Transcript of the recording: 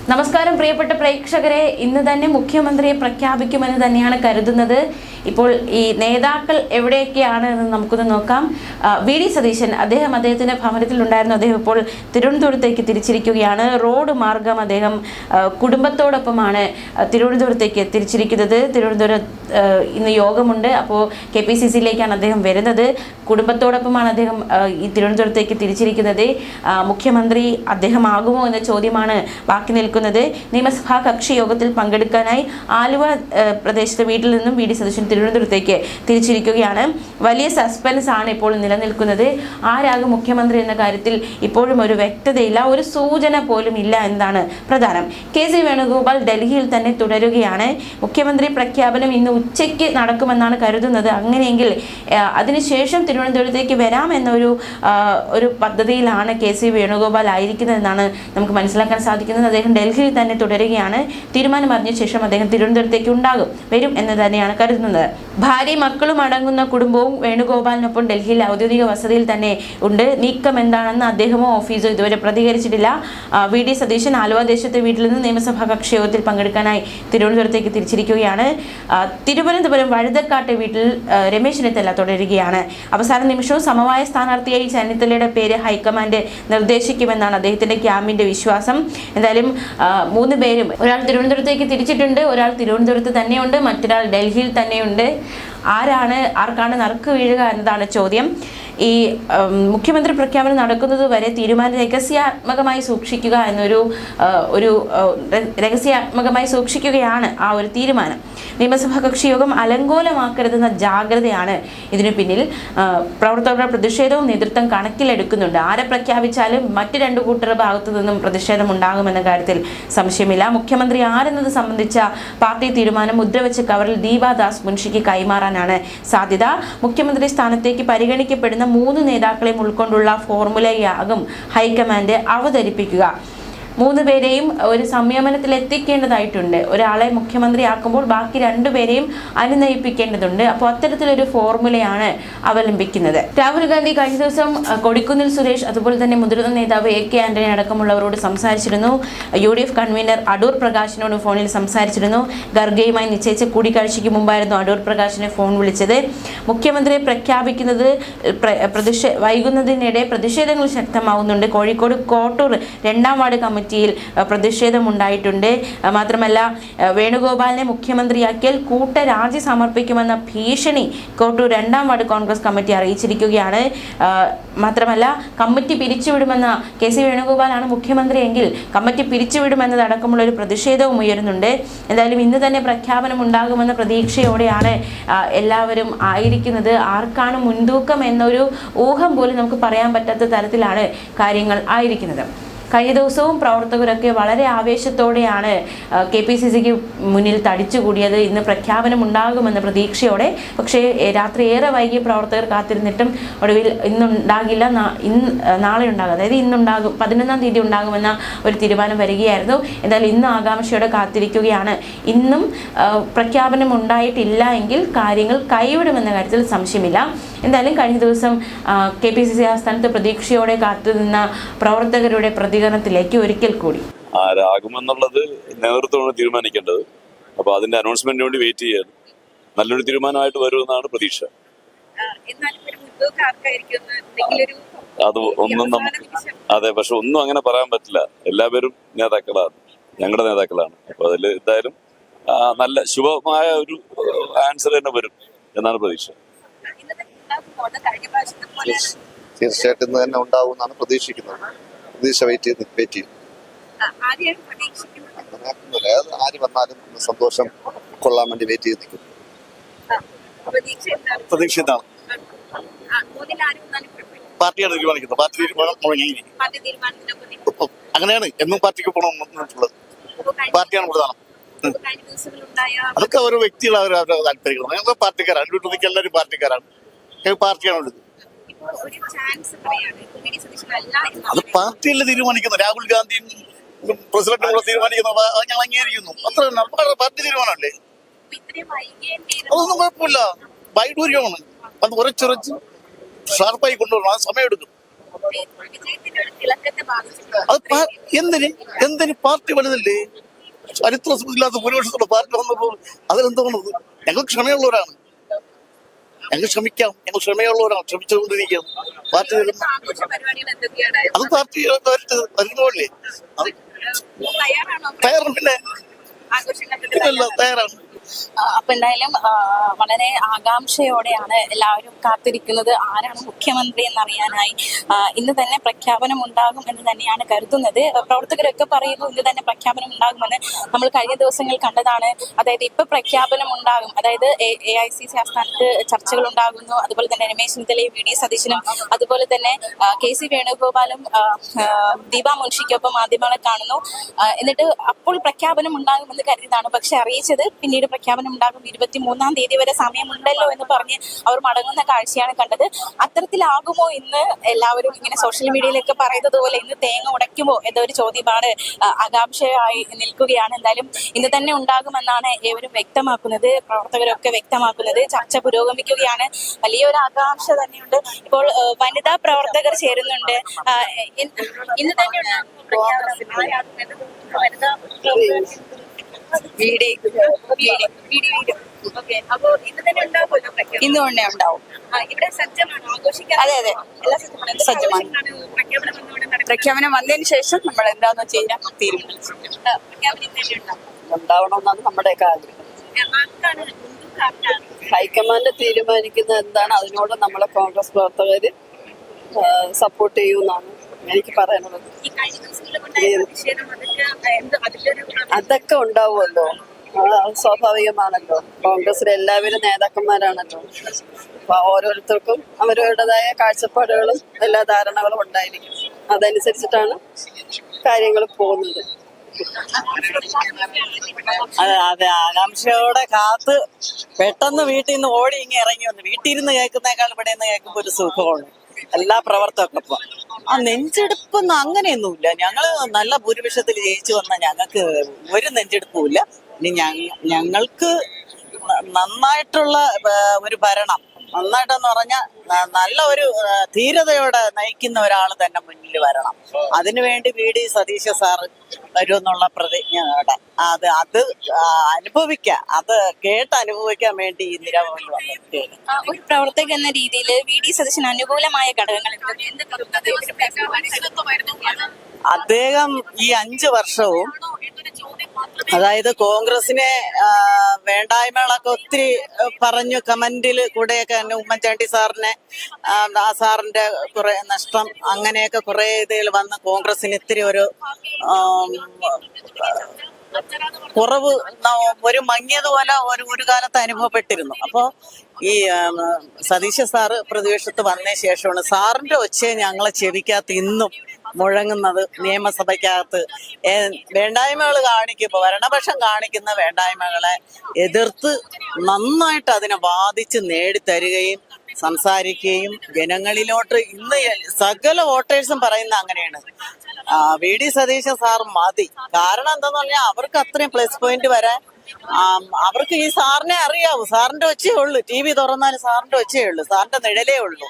നമസ്കാരം പ്രിയപ്പെട്ട പ്രേക്ഷകരെ, ഇന്ന് തന്നെ മുഖ്യമന്ത്രിയെ പ്രഖ്യാപിക്കുമെന്ന് തന്നെയാണ് കരുതുന്നത്. ഇപ്പോൾ ഈ നേതാക്കൾ എവിടെയൊക്കെയാണ് എന്ന് നമുക്കൊന്ന് നോക്കാം. വി.ഡി. സതീശൻ അദ്ദേഹത്തിന്റെ ഭവനത്തിലുണ്ടായിരുന്നു. അദ്ദേഹം ഇപ്പോൾ തിരുവനന്തപുരത്തേക്ക് തിരിച്ചിരിക്കുകയാണ്. റോഡ് മാർഗം അദ്ദേഹം കുടുംബത്തോടൊപ്പമാണ് തിരുവനന്തപുരത്തേക്ക് തിരിച്ചിരിക്കുന്നത്. തിരുവനന്തപുരം ഇന്ന് യോഗമുണ്ട്. അപ്പോൾ KPCCയിലേക്കാണ് അദ്ദേഹം വരുന്നത്. കുടുംബത്തോടൊപ്പമാണ് അദ്ദേഹം ഈ തിരുവനന്തപുരത്തേക്ക് തിരിച്ചിരിക്കുന്നത്. മുഖ്യമന്ത്രി അദ്ദേഹമാകുമോ എന്ന ചോദ്യമാണ് ബാക്കി നിൽക്കുന്നത്. നിയമസഭാ കക്ഷി യോഗത്തിൽ പങ്കെടുക്കാനായി ആലുവ പ്രദേശത്തെ വീട്ടിൽ നിന്നും വി.ഡി. സതീശൻ തിരുവനന്തപുരത്തേക്ക് തിരിച്ചിരിക്കുകയാണ്. വലിയ സസ്പെൻസ് ആണ് ഇപ്പോൾ നിലനിൽക്കുന്നത്. ആരാകും മുഖ്യമന്ത്രി എന്ന കാര്യത്തിൽ ഇപ്പോഴും ഒരു വ്യക്തതയില്ല, ഒരു സൂചന പോലും ഇല്ല എന്നതാണ് പ്രധാനം. KC വേണുഗോപാൽ ഡൽഹിയിൽ തന്നെ തുടരുകയാണ്. മുഖ്യമന്ത്രി പ്രഖ്യാപനം ഇന്ന് ഉച്ചയ്ക്ക് നടക്കുമെന്നാണ് കരുതുന്നത്. അങ്ങനെയെങ്കിൽ അതിനുശേഷം തിരുവനന്തപുരത്തേക്ക് വരാം എന്നൊരു പദ്ധതിയിലാണ് KC വേണുഗോപാൽ ആയിരിക്കുന്നതെന്നാണ് നമുക്ക് മനസ്സിലാക്കാൻ സാധിക്കുന്നത്. അദ്ദേഹം ഡൽഹിയിൽ തന്നെ തുടരുകയാണ്. തീരുമാനം അറിഞ്ഞ ശേഷം അദ്ദേഹം തിരുവനന്തപുരത്തേക്ക് വരും എന്ന് തന്നെയാണ് കരുതുന്നത്. ഭാര്യയും മക്കളും അടങ്ങുന്ന കുടുംബവും വേണുഗോപാലിനൊപ്പം ഡൽഹിയിൽ ഔദ്യോഗിക വസതിയിൽ തന്നെ ഉണ്ട്. നീക്കം എന്താണെന്ന് അദ്ദേഹമോ ഓഫീസോ ഇതുവരെ പ്രതികരിച്ചിട്ടില്ല. വി.ഡി. സതീശൻ ആലുവ ദേശത്തെ വീട്ടിൽ നിന്ന് നിയമസഭാ കക്ഷി യോഗത്തിൽ പങ്കെടുക്കാനായി തിരുവനന്തപുരത്തേക്ക് തിരിച്ചിരിക്കുകയാണ്. തിരുവനന്തപുരം വഴുതക്കാട്ടെ വീട്ടിൽ രമേശ് ചെന്നിത്തല തുടരുകയാണ്. അവസാന നിമിഷവും സമവായ സ്ഥാനാർത്ഥിയായി ചെന്നിത്തലയുടെ പേര് ഹൈക്കമാൻഡ് നിർദ്ദേശിക്കുമെന്നാണ് അദ്ദേഹത്തിന്റെ ക്യാമ്പിന്റെ വിശ്വാസം. എന്തായാലും 3 പേരും, ഒരാൾ തിരുവനന്തപുരത്തേക്ക് തിരിച്ചിട്ടുണ്ട്, ഒരാൾ തിരുവനന്തപുരത്ത് തന്നെയുണ്ട്, മറ്റൊരാൾ ഡൽഹിയിൽ തന്നെയുണ്ട്. ആർക്കാണ് നറുക്ക് വീഴുക എന്നതാണ് ചോദ്യം. ഈ മുഖ്യമന്ത്രി പ്രഖ്യാപനം നടക്കുന്നത് വരെ തീരുമാനം രഹസ്യാത്മകമായി സൂക്ഷിക്കുക എന്നൊരു രഹസ്യാത്മകമായി സൂക്ഷിക്കുകയാണ് ആ ഒരു തീരുമാനം. നിയമസഭാ കക്ഷി യോഗം അലങ്കോലമാക്കരുതെന്ന ജാഗ്രതയാണ് ഇതിനു പിന്നിൽ. പ്രവർത്തകരുടെ പ്രതിഷേധവും നേതൃത്വം കണക്കിലെടുക്കുന്നുണ്ട്. ആരെ പ്രഖ്യാപിച്ചാലും മറ്റ് 2 കൂട്ടരുടെ ഭാഗത്തു നിന്നും പ്രതിഷേധം ഉണ്ടാകുമെന്ന കാര്യത്തിൽ സംശയമില്ല. മുഖ്യമന്ത്രി ആരെന്നത് സംബന്ധിച്ച പാർട്ടി തീരുമാനം മുദ്രവെച്ച കവറിൽ ദീപാദാസ് മുൻഷിക്ക് കൈമാറാനാണ് സാധ്യത. മുഖ്യമന്ത്രി സ്ഥാനത്തേക്ക് പരിഗണിക്കപ്പെടുന്ന 3 നേതാക്കളെയും ഉൾക്കൊണ്ടുള്ള ഫോർമുലയാകും ഹൈക്കമാൻഡ് അവതരിപ്പിക്കുക. 3 പേരെയും ഒരു സംയമനത്തിൽ എത്തിക്കേണ്ടതായിട്ടുണ്ട്. ഒരാളെ മുഖ്യമന്ത്രിയാക്കുമ്പോൾ ബാക്കി 2 പേരെയും അനുനയിപ്പിക്കേണ്ടതുണ്ട്. അപ്പോൾ അത്തരത്തിലൊരു ഫോർമുലയാണ് അവലംബിക്കുന്നത്. രാഹുൽ ഗാന്ധി കഴിഞ്ഞ ദിവസം കൊടിക്കുന്നിൽ സുരേഷ്, അതുപോലെ തന്നെ മുതിർന്ന നേതാവ് AK ആന്റണി അടക്കമുള്ളവരോട് സംസാരിച്ചിരുന്നു. UDF കൺവീനർ അടൂർ പ്രകാശിനോട് ഫോണിൽ സംസാരിച്ചിരുന്നു. ഖർഗെയുമായി നിശ്ചയിച്ച കൂടിക്കാഴ്ചയ്ക്ക് മുമ്പായിരുന്നു അടൂർ പ്രകാശിനെ ഫോൺ വിളിച്ചത്. മുഖ്യമന്ത്രിയെ പ്രഖ്യാപിക്കുന്നത് വൈകുന്നതിനിടെ പ്രതിഷേധങ്ങൾ ശക്തമാവുന്നുണ്ട്. കോഴിക്കോട് കോട്ടൂർ 2ാം വാർഡ് കമ്മിറ്റി പ്രതിഷേധമുണ്ടായിട്ടുണ്ട്. മാത്രമല്ല, വേണുഗോപാലിനെ മുഖ്യമന്ത്രിയാക്കിയാൽ കൂട്ടരാജി സമർപ്പിക്കുമെന്ന ഭീഷണി കോട്ടൂർ 2ാം വാർഡ് കോൺഗ്രസ് കമ്മിറ്റി അറിയിച്ചിരിക്കുകയാണ്. മാത്രമല്ല, കമ്മിറ്റി പിരിച്ചുവിടുമെന്ന KC വേണുഗോപാലാണ് മുഖ്യമന്ത്രിയെങ്കിൽ കമ്മിറ്റി പിരിച്ചുവിടുമെന്നതടക്കമുള്ള ഒരു പ്രതിഷേധവും ഉയരുന്നുണ്ട്. എന്തായാലും ഇന്ന് തന്നെ പ്രഖ്യാപനം ഉണ്ടാകുമെന്ന പ്രതീക്ഷയോടെയാണ് എല്ലാവരും ആയിരിക്കുന്നത്. ആർക്കാണ് മുൻതൂക്കം എന്നൊരു ഊഹം പോലും നമുക്ക് പറയാൻ പറ്റാത്ത തരത്തിലാണ് കാര്യങ്ങൾ ആയിരിക്കുന്നത്. കഴിഞ്ഞ ദിവസവും പ്രവർത്തകരൊക്കെ വളരെ ആവേശത്തോടെയാണ് KPCCക്ക് മുന്നിൽ തടിച്ചുകൂടിയത്. ഇന്ന് പ്രഖ്യാപനം ഉണ്ടാകുമെന്ന പ്രതീക്ഷയോടെ. പക്ഷേ രാത്രി ഏറെ വൈകി പ്രവർത്തകർ കാത്തിരുന്നിട്ടും ഒടുവിൽ ഇന്നുണ്ടാകില്ല, നാളെ ഉണ്ടാകും, അതായത് ഇന്നുണ്ടാകും, 11ാം തീയതി ഉണ്ടാകുമെന്ന ഒരു തീരുമാനം വരികയായിരുന്നു. എന്തായാലും ഇന്ന് ആകാംക്ഷയോടെ കാത്തിരിക്കുകയാണ്. ഇന്നും പ്രഖ്യാപനം ഉണ്ടായിട്ടില്ല എങ്കിൽ കാര്യങ്ങൾ കൈവിടുമെന്ന കാര്യത്തിൽ സംശയമില്ല. എന്തായാലും കഴിഞ്ഞ ദിവസം KPCC ആസ്ഥാനത്ത് പ്രതീക്ഷയോടെ കാത്തുനിന്ന പ്രവർത്തകരുടെ പ്രതികരണത്തിലേക്ക് ഒരിക്കൽ കൂടി. ആരാകുമെന്നുള്ളത് നേതൃത്വമാണ് തീരുമാനിക്കേണ്ടത്. അപ്പോൾ അതിന്റെ അനൗൺസ്മെന്റിന് വേണ്ടി വെയിറ്റ് ചെയ്യാൻ നല്ലൊരു തീരുമാനമായിട്ട് വരുമെന്നാണ് പ്രതീക്ഷ. അത് ഒന്നും അതെ, പക്ഷെ ഒന്നും അങ്ങനെ പറയാൻ പറ്റില്ല. എല്ലാവരും നേതാക്കളാണ്, ഞങ്ങളുടെ നേതാക്കളാണ്. അപ്പൊ അതിൽ എന്തായാലും നല്ല ശുഭമായ ഒരു ആൻസർ തന്നെ വരും എന്നാണ് പ്രതീക്ഷ. തീർച്ചയായിട്ടും ഇന്ന് തന്നെ ഉണ്ടാവും എന്നാണ് പ്രതീക്ഷിക്കുന്നത്. പ്രതീക്ഷ വെയിറ്റ് ചെയ്യും. ആര് വന്നാലും സന്തോഷം കൊള്ളാൻ വേണ്ടി വെയിറ്റ് ചെയ്ത് നിൽക്കും. പ്രതീക്ഷ എന്താണ്? പാർട്ടിയാണ് തീരുമാനിക്കുന്നത്. പാർട്ടി തീരുമാനം അങ്ങനെയാണ്. എന്നും പാർട്ടിക്ക് പോകണമെന്നുള്ളത് പാർട്ടിയാണ് പ്രധാനം. അതൊക്കെ ഓരോ വ്യക്തികളെ അവരുടെ താല്പര്യങ്ങൾ. ഞങ്ങൾ പാർട്ടിക്കാരാണ്. എല്ലാവരും പാർട്ടിക്കാരാണ്. പാർട്ടിയാണ് ഉള്ളത്. അത് പാർട്ടിയല്ലേ തീരുമാനിക്കുന്നത്. രാഹുൽ ഗാന്ധി പ്രസിഡന്റും കൂടെ തീരുമാനിക്കുന്നത് ഞങ്ങൾ അംഗീകരിക്കുന്നു. അത്ര പാർട്ടി തീരുമാനമല്ലേ. അതൊന്നും കുഴപ്പമില്ല. വൈഡൂര്യമാണ്. അത് ഉറച്ചുറച്ച് ഷാർപ്പായി കൊണ്ടുവരണം. അത് സമയമെടുക്കും. വിജയത്തിന്റെ ഒരു തിളക്കത്തെ ബാധിച്ചിട്ടുണ്ടോ? അത് എന്തിന് പാർട്ടി വലുതല്ലേ? ചരിത്ര ഇല്ലാത്ത ഭൂരിപക്ഷത്തോടെ പാർട്ടി വന്നപ്പോൾ അതിലെന്തുകൊണ്ടത്? ഞങ്ങൾ ക്ഷമയുള്ളവരാണ്, ഞങ്ങൾ ക്ഷമിക്കാം, ഞങ്ങൾ ക്ഷമയുള്ളവരാണ്, ക്ഷമിച്ചുകൊണ്ടിരിക്കുകയാണ്. പാർട്ടി ആഘോഷ പരിപാടികൾ എന്തൊക്കെയാണ്? അത് പാർട്ടി വരുന്നതല്ലേ? അത് തയ്യാറാണോ തയ്യാറാണ്, പിന്നെ ആഘോഷങ്ങൾക്ക്? തയ്യാറാണ്. അപ്പൊ എന്തായാലും വളരെ ആകാംക്ഷയോടെയാണ് എല്ലാവരും കാത്തിരിക്കുന്നത് ആരാണ് മുഖ്യമന്ത്രി എന്നറിയാനായി. ഇന്ന് തന്നെ പ്രഖ്യാപനം ഉണ്ടാകും എന്ന് തന്നെയാണ് കരുതുന്നത്. പ്രവർത്തകരൊക്കെ പറയുന്നു ഇന്ന് തന്നെ പ്രഖ്യാപനം ഉണ്ടാകുമെന്ന്. നമ്മൾ കഴിഞ്ഞ ദിവസങ്ങൾ കണ്ടതാണ്. അതായത് ഇപ്പൊ പ്രഖ്യാപനം ഉണ്ടാകും, അതായത് AICC ആസ്ഥാനത്ത് ചർച്ചകൾ ഉണ്ടാകുന്നു. അതുപോലെ തന്നെ രമേശ് ചെന്നിത്തലയും VD സതീശനും അതുപോലെ തന്നെ KC വേണുഗോപാലും ദീപ മുൻഷിക്കൊപ്പം മാധ്യമങ്ങളെ കാണുന്നു. എന്നിട്ട് അപ്പോൾ പ്രഖ്യാപനം ഉണ്ടാകുമെന്ന് കരുതിയതാണ്. പക്ഷെ അറിയിച്ചത് പിന്നീട് പ്രഖ്യാപനം ഉണ്ടാകും, 23-ാം തീയതി വരെ സമയമുണ്ടല്ലോ എന്ന് പറഞ്ഞ് അവർ മടങ്ങുന്ന കാഴ്ചയാണ് കണ്ടത്. അത്തരത്തിലാകുമോ ഇന്ന്? എല്ലാവരും ഇങ്ങനെ സോഷ്യൽ മീഡിയയിലൊക്കെ പറയുന്നത് പോലെ ഇന്ന് തേങ്ങ ഉടയ്ക്കുമോ എന്നൊരു ചോദ്യമാണ് ആകാംക്ഷയായി നിൽക്കുകയാണ്. എന്തായാലും ഇന്ന് തന്നെ ഉണ്ടാകുമെന്നാണ് ഏവരും വ്യക്തമാക്കുന്നത്, പ്രവർത്തകരൊക്കെ വ്യക്തമാക്കുന്നത്. ചർച്ച പുരോഗമിക്കുകയാണ്, വലിയൊരു ആകാംക്ഷ തന്നെയുണ്ട്. ഇപ്പോൾ വനിതാ പ്രവർത്തകർ ചേരുന്നുണ്ട്. ഇന്ന് തന്നെ അപ്പോ ഇന്ന് തന്നെ ഉണ്ടാവുമല്ലോ പ്രഖ്യാപനം? ഇന്ന് തന്നെ ഉണ്ടാവും. ഇവിടെ സജ്ജമാണോ ആഘോഷിക്കാൻ? അതെ അതെ, എല്ലാ സജ്ജമാണ്. സജ്ജമാണ്. പ്രഖ്യാപനം വന്നതോടെ നടക്കുന്നത്? പ്രഖ്യാപനം വന്നതിന് ശേഷം നമ്മൾ എന്താന്ന് വെച്ച് കഴിഞ്ഞാൽ തീരുമാനിച്ചു പ്രഖ്യാപനം ഇന്ന് തന്നെ ഉണ്ടാവും. ഉണ്ടാവണമെന്നാണ് നമ്മുടെയൊക്കെ ആഗ്രഹം. ആർക്കാണ് മുൻതൂക്കം? ഹൈക്കമാൻഡ് തീരുമാനിക്കുന്നത് എന്താണ് അതിനോട് നമ്മളെ കോൺഗ്രസ് പ്രവർത്തകര് സപ്പോർട്ട് ചെയ്യുമെന്നാണ് എനിക്ക് പറയാനുള്ളത്. ഈ കഴിഞ്ഞ ദിവസങ്ങളിലുണ്ടായ പ്രതിഷേധം അതൊക്കെ ഉണ്ടാവുമല്ലോ, സ്വാഭാവികമാണല്ലോ. കോൺഗ്രസിലെ എല്ലാവരും നേതാക്കന്മാരാണല്ലോ. അപ്പൊ ഓരോരുത്തർക്കും അവരവരുടേതായ കാഴ്ചപ്പാടുകളും എല്ലാ ധാരണകളും ഉണ്ടായിരിക്കും. അതനുസരിച്ചിട്ടാണ് കാര്യങ്ങൾ പോകുന്നത്. അതെ, ആകാംക്ഷയോടെ കാത്ത് പെട്ടെന്ന് വീട്ടിൽ നിന്ന് ഓടി ഇങ്ങനെ ഇറങ്ങി വന്നു. വീട്ടിൽ ഇരുന്ന് കേൾക്കുന്നേക്കാൾ ഇവിടെ നിന്ന് കേൾക്കുമ്പോൾ ഒരു സുഖമാണ്. എല്ലാ പ്രവർത്തകർക്കൊപ്പം നെഞ്ചെടുപ്പൊന്നും അങ്ങനെയൊന്നുമില്ല. ഞങ്ങള് നല്ല ഭൂരിപക്ഷത്തിൽ ജയിച്ചു വന്ന ഞങ്ങൾക്ക് ഒരു നെഞ്ചെടുപ്പുമില്ല. ഇനി ഞങ്ങൾക്ക് നന്നായിട്ടുള്ള ഒരു ഭരണം, നന്നായിട്ടെന്ന് പറഞ്ഞാൽ നല്ല ഒരു ധീരതയോടെ നയിക്കുന്ന ഒരാൾ തന്നെ മുന്നിൽ വരണം. അതിനുവേണ്ടി VD സതീശ സാറ് വരുമെന്നുള്ള പ്രതിജ്ഞയോടെ അത് അനുഭവിക്കാം, അത് അനുഭവിക്കാൻ വേണ്ടി ഈ നിരവധി വന്നിട്ട് ഒരു പ്രവർത്തക എന്ന രീതിയിൽ VD സതീശന് അനുകൂലമായ ഘടകങ്ങൾ അദ്ദേഹം ഈ 5 വർഷവും അതായത് കോൺഗ്രസിനെ വേണ്ടായ്മകളൊക്കെ ഒത്തിരി പറഞ്ഞു. കമന്റിൽ കൂടെയൊക്കെ തന്നെ ഉമ്മൻചാണ്ടി സാറിനെ ആ സാറിന്റെ കുറെ നഷ്ടം അങ്ങനെയൊക്കെ കുറെ ഇതിൽ വന്ന് കോൺഗ്രസിന് ഇത്തിരി ഒരു കുറവ് ഒരു മങ്ങിയതുപോലെ ഒരു കാലത്ത് അനുഭവപ്പെട്ടിരുന്നു. അപ്പോ ഈ സതീശ സാറ് പ്രതിപക്ഷത്ത് വന്ന ശേഷമാണ് സാറിന്റെ ഒച്ചയെ ഞങ്ങളെ ചെവിക്കകത്ത് ഇന്നും മുഴങ്ങുന്നത്. നിയമസഭയ്ക്കകത്ത് വേണ്ടായ്മകൾ കാണിക്കുമ്പോൾ ഭരണപക്ഷം കാണിക്കുന്ന വേണ്ടായ്മകളെ എതിർത്ത് നന്നായിട്ട് അതിനെ വാദിച്ച് നേടിത്തരികയും സംസാരിക്കുകയും ജനങ്ങളിലോട്ട് ഇന്ന് സകല വോട്ടേഴ്സും പറയുന്ന അങ്ങനെയാണ്, VD സതീശൻ സാർ മതി. കാരണം എന്താന്ന് പറഞ്ഞാൽ അവർക്ക് അത്രയും പ്ലസ് പോയിന്റ് വരാൻ അവർക്ക് ഈ സാറിനെ അറിയാവൂ. സാറിന്റെ ഒച്ചയേ ഉള്ളൂ, TV തുറന്നാലും സാറിന്റെ ഒച്ചയേ ഉള്ളൂ, സാറിന്റെ നിഴലേ ഉള്ളൂ.